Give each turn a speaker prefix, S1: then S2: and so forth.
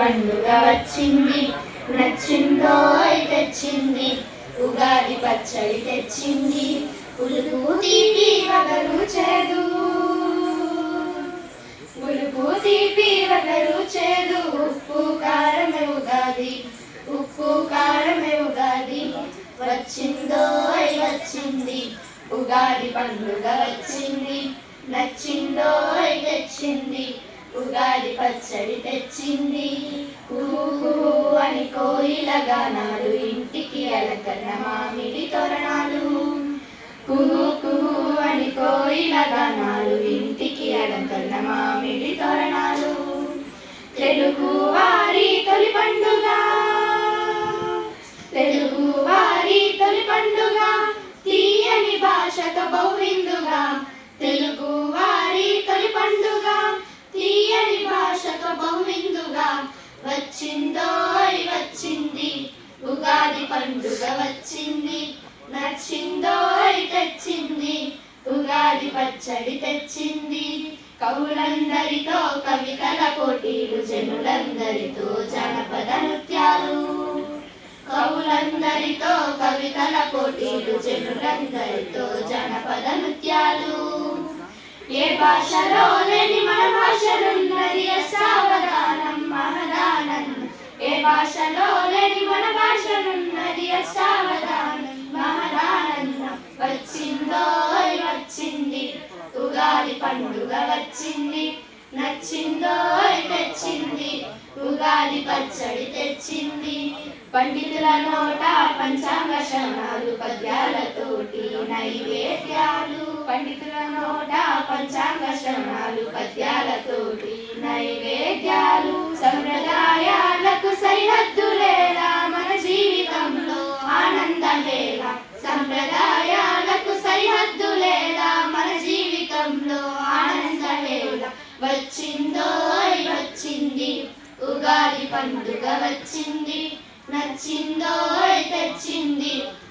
S1: పండుగ వచ్చింది నచ్చిందో తెచ్చింది ఉగాది పచ్చడి తెచ్చింది పులుపు తీపి వగరు చేదు పులుపు తీపి వగరు చేదు ఉప్పు కారమే ఉగాది ఉప్పు కారమే ఉగాది వచ్చిందో వచ్చింది ఉగాది పండుగ వచ్చింది నచ్చిందో తెచ్చింది ఉగాది పచ్చడి తెచ్చింది కుహు అని కోయిల గానాలు ఇంటికి అలకన్న మామిడి తోరణాలు కుహు కుహు అని కోయిల గానాలు ఇంటికి అలకన్న మామిడి తోరణాలు తెలుగు వారి తొలి పండుగ తెలుగు వారి తొలి పండుగ తీయని భాషతో బహువిందుగా తెలుగు వారి తొలి పండుగ తీయని భాషతో బహువిందుగా వచ్చిందో వచ్చింది ఉగాది పండుగ వచ్చింది నచ్చిందో తెచ్చింది ఉగాది పచ్చడి తెచ్చింది కవులందరితో కవితల పోటీలు జనులందరితో జానపద నృత్యాలు కవులందరితో కవితల పోటీలు జనులందరితో జానపద నృత్యాలు ఏ భాషలో లేని మన భాషలున్నది అష్టావధానం మహదానం ఏ భాషలో లేని మన భాషలున్నది అష్టావధానం మహదానందం వచ్చిందో వచ్చింది ఉగాది పండుగ వచ్చింది నచ్చిందో తెచ్చింది ఉగాది పచ్చడి తెచ్చింది పండితుల నోట పంచాంగ శ్రవణాలు పద్యాలతోటి నైవేద్యాలు పండితుల నోట పంచాంగ శ్రవణాలు పద్యాలతోటి నైవేద్యాలు సంప్రదాయాలకు సరిహద్దులేలా మన జీవితంలో ఆనందమేలా సంప్రదాయాలకు సరిహద్దులేలా మన జీవితంలో ఆనందమేలా వచ్చిందో వచ్చింది ఉగాది పండుగ వచ్చింది నచ్చిందో తెచ్చింది